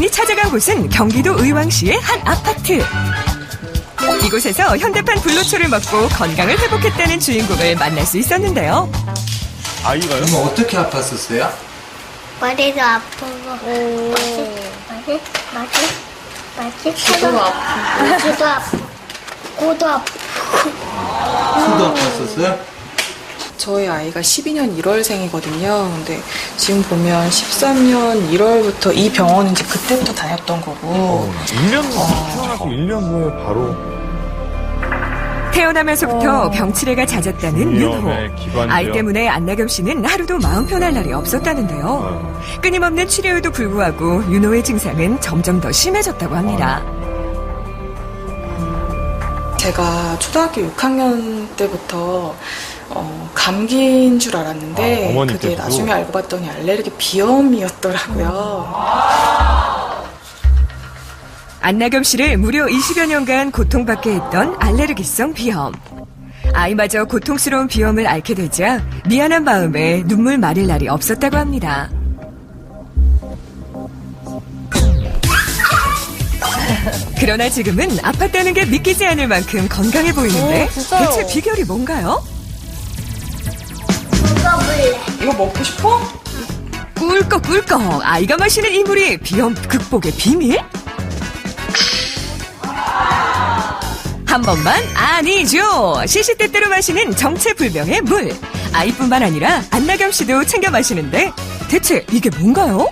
주인이 찾아간 곳은 경기도 의왕시의 한 아파트. 이곳에서 현대판 불로초를 먹고 건강을 회복했다는 주인공을 만날 수 있었는데요. 아이가요? 그럼 어떻게 아팠었어요? 머리도 아프고 귀도 아프고 귀도 아프고 코도 아프고 코도 아팠었어요? 저희 아이가 12년 1월생이거든요. 근데 지금 보면 13년 1월부터 이 병원은 이제 그때부터 다녔던 거고. 1년, 태어나서 1년 후에 바로. 태어나면서부터 병치레가 잦았다는 윤호. 아이 때문에 안나겸 씨는 하루도 마음 편할 날이 없었다는데요. 끊임없는 치료에도 불구하고 윤호의 증상은 점점 더 심해졌다고 합니다. 제가 초등학교 6학년 때부터 감기인 줄 알았는데 그게 나중에 알고 봤더니 알레르기 비염이었더라고요. 안나겸 씨를 무려 20여 년간 고통받게 했던 알레르기성 비염. 아이마저 고통스러운 비염을 앓게 되자 미안한 마음에 눈물 마를 날이 없었다고 합니다. 그러나 지금은 아팠다는 게 믿기지 않을 만큼 건강해 보이는데 대체 비결이 뭔가요? 이거 먹고 싶어? 꿀꺽꿀꺽 아이가 마시는 이 물이 비염 극복의 비밀? 한 번만 아니죠. 시시때때로 마시는 정체불명의 물. 아이뿐만 아니라 안나겸 씨도 챙겨 마시는데 대체 이게 뭔가요?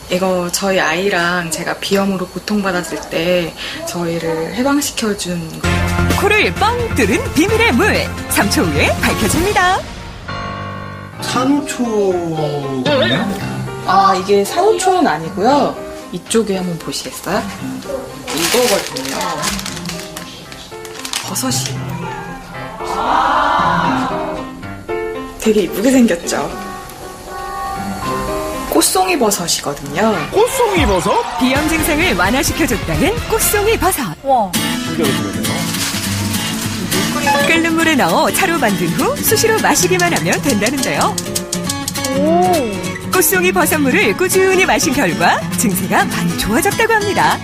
이거 저희 아이랑 제가 비염으로 고통받았을 때 저희를 해방시켜준 코를 뻥 뚫은 비밀의 물. 3초 후에 밝혀집니다. 산호초거든요? 아, 이게 산호초는 아니고요. 이쪽에 한번 보시겠어요? 이거거든요. 버섯이. 되게 이쁘게 생겼죠? 꽃송이 버섯이거든요. 꽃송이 버섯? 비염 증상을 완화시켜줬다는 꽃송이 버섯. 신기하게 생겼네요. 끓는 물에 넣어 차로 만든 후 수시로 마시기만 하면 된다는데요. 꽃송이 버섯물을 꾸준히 마신 결과 증세가 많이 좋아졌다고 합니다.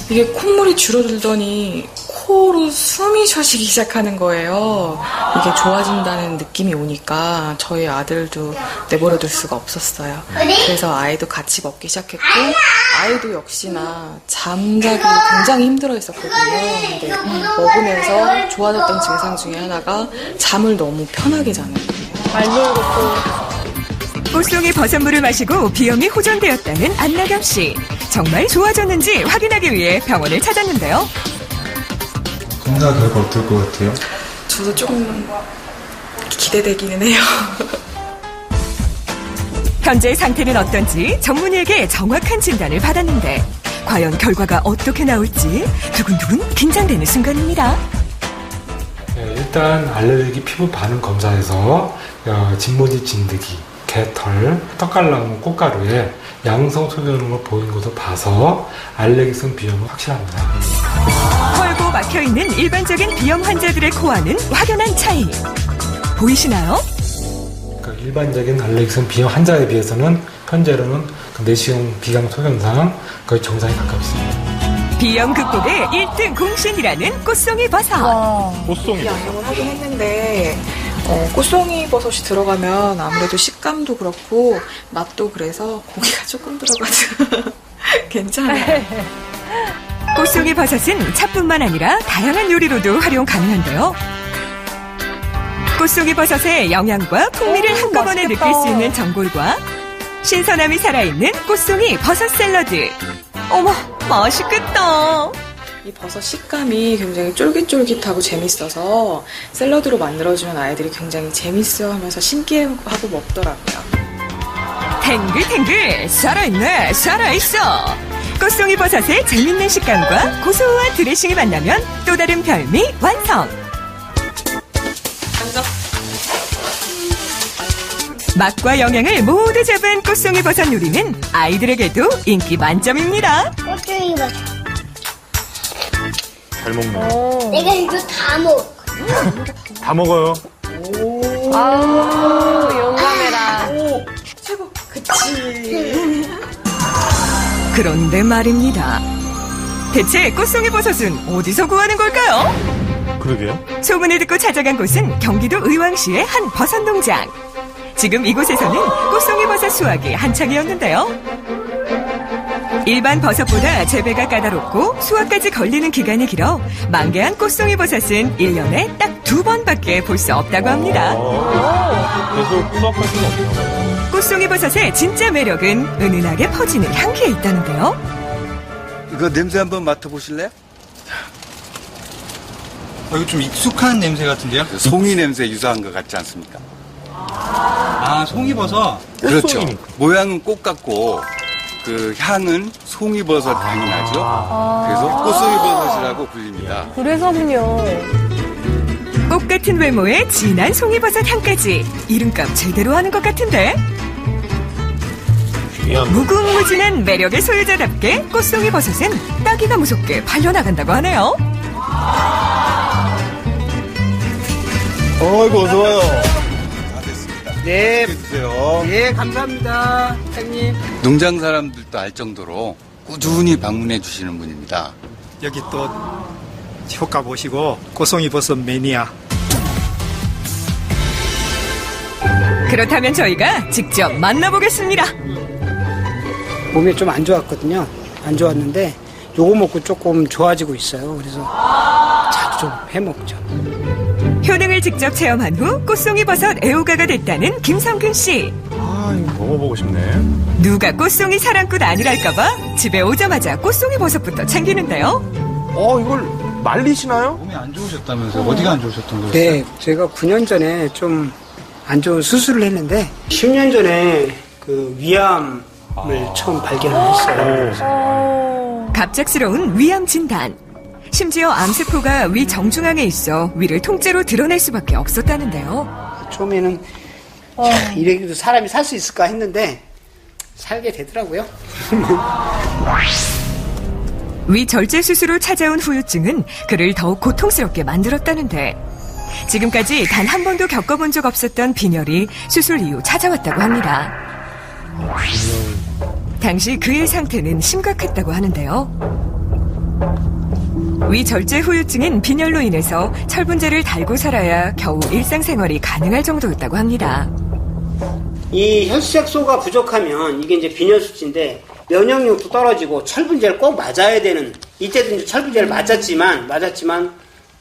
이게 콧물이 줄어들더니 코로 숨이 쉬어지기 시작하는 거예요. 이게 좋아진다는 느낌이 오니까 저희 아들도 내버려둘 수가 없었어요. 그래서 아이도 같이 먹기 시작했고 아이도 역시나 잠자기 굉장히 힘들어했었거든요. 근데 먹으면서 좋아졌던 증상 중에 하나가 잠을 너무 편하게 자는 거예요. 꽃송이 버섯물을 마시고 비염이 호전되었다는 안나겸 씨. 정말 좋아졌는지 확인하기 위해 병원을 찾았는데요. 검사 결과 어떨 것 같아요? 저도 조금 기대되기는 해요. 현재 상태는 어떤지 전문의에게 정확한 진단을 받았는데 과연 결과가 어떻게 나올지 두근두근 긴장되는 순간입니다. 네, 일단 알레르기 피부 반응 검사에서 진모지 진드기, 개털, 떡갈나무, 꽃가루에 양성 소변으로 걸 보이는 것을 봐서 알레르기성 비염은 확실합니다. 헐고 막혀있는 일반적인 비염 환자들의 코와는 확연한 차이. 보이시나요? 그러니까 일반적인 알레르기성 비염 환자에 비해서는 현재로는 내시경 비강 소견상 거의 정상에 가깝습니다. 비염 극복의 1등 공신이라는 꽃송이 버섯. 꽃송이 버섯. 양념을 하긴 했는데 꽃송이 버섯이 들어가면 아무래도 식감도 그렇고 맛도 그래서 고기가 조금 들어가서 괜찮아요. 꽃송이 버섯은 차뿐만 아니라 다양한 요리로도 활용 가능한데요. 꽃송이 버섯의 영양과 풍미를 한꺼번에 느낄 수 있는 전골과 신선함이 살아있는 꽃송이 버섯 샐러드. 어머, 맛있겠다. 이 버섯 식감이 굉장히 쫄깃쫄깃하고 재밌어서 샐러드로 만들어주면 아이들이 굉장히 재밌어하면서 신기해하고 먹더라고요. 탱글탱글 살아있네 살아있어. 꽃송이 버섯의 재밌는 식감과 고소한 드레싱이 만나면 또 다른 별미 완성. 맛과 영양을 모두 잡은 꽃송이 버섯 요리는 아이들에게도 인기 만점입니다. 꽃송이 버섯. 잘 먹네. 내가 이거 다 먹어. 다 먹어요. 아우, 용감해라. 최고. 그치. 그런데 말입니다. 대체 꽃송이버섯은 어디서 구하는 걸까요? 그러게요. 소문을 듣고 찾아간 곳은 경기도 의왕시의 한 버섯 농장. 지금 이곳에서는 꽃송이버섯 수확이 한창이었는데요. 일반 버섯보다 재배가 까다롭고 수확까지 걸리는 기간이 길어 만개한 꽃송이버섯은 1년에 딱 2번밖에 볼 수 없다고 합니다. 계속 수확할 수는 없나요? 꽃송이버섯의 진짜 매력은 은은하게 퍼지는 향기에 있다는데요. 이거 냄새 한번 맡아보실래요? 이거 좀 익숙한 냄새 같은데요? 송이 냄새 유사한 것 같지 않습니까? 아, 송이버섯. 그렇죠. 꽃송이니까. 모양은 꽃 같고 그 향은 송이버섯 향이 나죠. 그래서 꽃송이버섯이라고 불립니다. 그래서군요. 꽃 같은 외모에 진한 송이버섯 향까지 이름값 제대로 하는 것 같은데 귀한 무궁무진한 매력의 소유자답게 꽃송이버섯은 따기가 무섭게 팔려나간다고 하네요. 어이구, 어서와요. 다 됐습니다. 네, 드세요. 네, 감사합니다, 사장님. 농장 사람들도 알 정도로 꾸준히 방문해 주시는 분입니다. 여기 또 효과 보시고 고송이버섯 매니아. 그렇다면 저희가 직접 만나보겠습니다. 몸이 좀 안 좋았거든요. 안 좋았는데 요거 먹고 조금 좋아지고 있어요. 그래서 자주 좀 해먹죠. 효능을 직접 체험한 후 꽃송이버섯 애호가가 됐다는 김성근 씨. 아, 이거 먹어보고 싶네. 누가 꽃송이 사랑꾼 아니랄까봐 집에 오자마자 꽃송이버섯부터 챙기는데요. 이걸 말리시나요? 몸이 안 좋으셨다면서요? 어디가 안 좋으셨던 거예요? 네, 제가 9년 전에 좀 안 좋은 수술을 했는데 10년 전에 그 위암을 처음 발견을 했어요. 갑작스러운 위암 진단. 심지어 암세포가 위 정중앙에 있어 위를 통째로 드러낼 수밖에 없었다는데요. 처음에는 이래도 사람이 살 수 있을까 했는데 살게 되더라고요. 위 절제 수술 후 찾아온 후유증은 그를 더욱 고통스럽게 만들었다는데 지금까지 단 한 번도 겪어본 적 없었던 빈혈이 수술 이후 찾아왔다고 합니다. 당시 그의 상태는 심각했다고 하는데요. 위 절제 후유증인 빈혈로 인해서 철분제를 달고 살아야 겨우 일상생활이 가능할 정도였다고 합니다. 이 혈색소가 부족하면 이게 이제 빈혈수치인데 면역력도 떨어지고 철분제를 꼭 맞아야 되는 이때도 이제 철분제를 맞았지만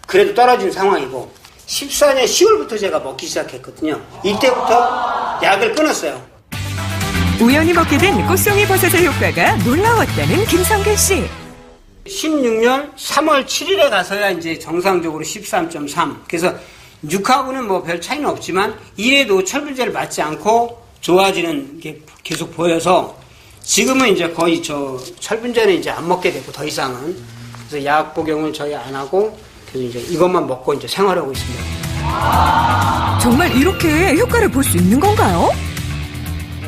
그래도 떨어진 상황이고 14년 10월부터 제가 먹기 시작했거든요. 이때부터 약을 끊었어요. 우연히 먹게 된 꽃송이버섯의 효과가 놀라웠다는 김성근 씨. 16년 3월 7일에 가서야 이제 정상적으로 13.3. 그래서 6하고는 뭐 별 차이는 없지만 이래도 철분제를 맞지 않고 좋아지는 게 계속 보여서 지금은 이제 거의 저 철분제는 이제 안 먹게 되고 더 이상은 그래서 약 복용을 저희 안 하고 그래서 이제 이것만 먹고 이제 생활하고 있습니다. 정말 이렇게 효과를 볼 수 있는 건가요?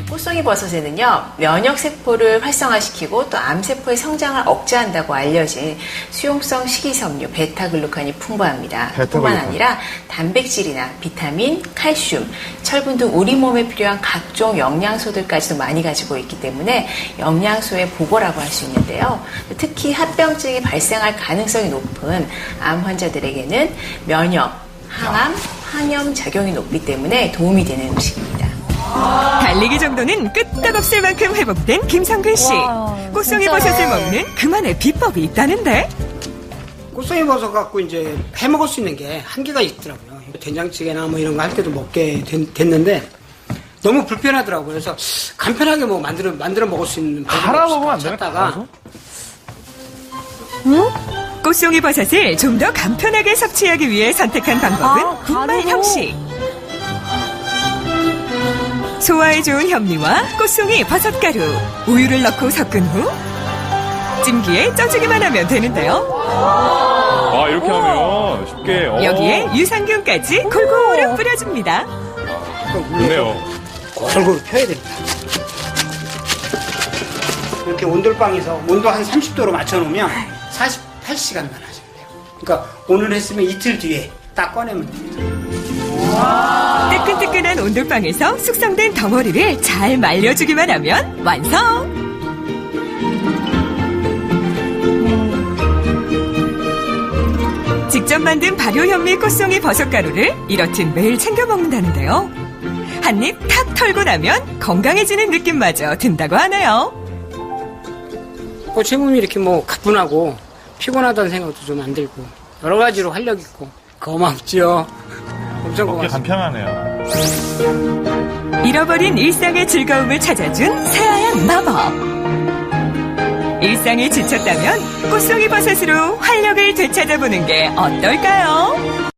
꽃송이버섯에는요, 면역세포를 활성화시키고 또 암세포의 성장을 억제한다고 알려진 수용성 식이섬유 베타글루칸이 풍부합니다. 뿐만 아니라 단백질이나 비타민, 칼슘, 철분 등 우리 몸에 필요한 각종 영양소들까지도 많이 가지고 있기 때문에 영양소의 보고라고 할 수 있는데요. 특히 합병증이 발생할 가능성이 높은 암 환자들에게는 면역, 항암, 항염 작용이 높기 때문에 도움이 되는 음식입니다. 달리기 정도는 끄떡없을 만큼 회복된 김성근 씨. 꽃송이버섯을 먹는 그만의 비법이 있다는데. 꽃송이버섯 갖고 이제 해 먹을 수 있는 게 한계가 있더라고요. 된장찌개나 뭐 이런 거 할 때도 먹게 됐는데 너무 불편하더라고요. 그래서 간편하게 뭐 만들어 먹을 수 있는 갈아 먹으면 안 되나? 찾다가 꽃송이버섯을 좀 더 간편하게 섭취하기 위해 선택한 방법은 분말 형식. 소화에 좋은 현미와 꽃송이 버섯가루, 우유를 넣고 섞은 후 찜기에 쪄주기만 하면 되는데요. 아, 이렇게 하면 쉽게. 여기에 유산균까지 골고루 뿌려줍니다. 좋네요. 골고루 펴야 됩니다. 이렇게 온돌방에서 온도 한 30도로 맞춰놓으면 48시간만 하시면 돼요. 그러니까 오늘 했으면 이틀 뒤에 딱 꺼내면 됩니다. 뜨끈뜨끈한 온돌방에서 숙성된 덩어리를 잘 말려주기만 하면 완성! 직접 만든 발효 현미 꽃송이 버섯가루를 이렇듯 매일 챙겨 먹는다는데요. 한 입 탁 털고 나면 건강해지는 느낌마저 든다고 하네요. 꽃의 몸이 이렇게 뭐 가뿐하고 피곤하다는 생각도 좀 안 들고 여러 가지로 활력 있고 고맙죠. 엄청 먹기 고맙습니다. 간편하네요. 잃어버린 일상의 즐거움을 찾아준 새하얀 마법. 일상에 지쳤다면 꽃송이 버섯으로 활력을 되찾아보는 게 어떨까요?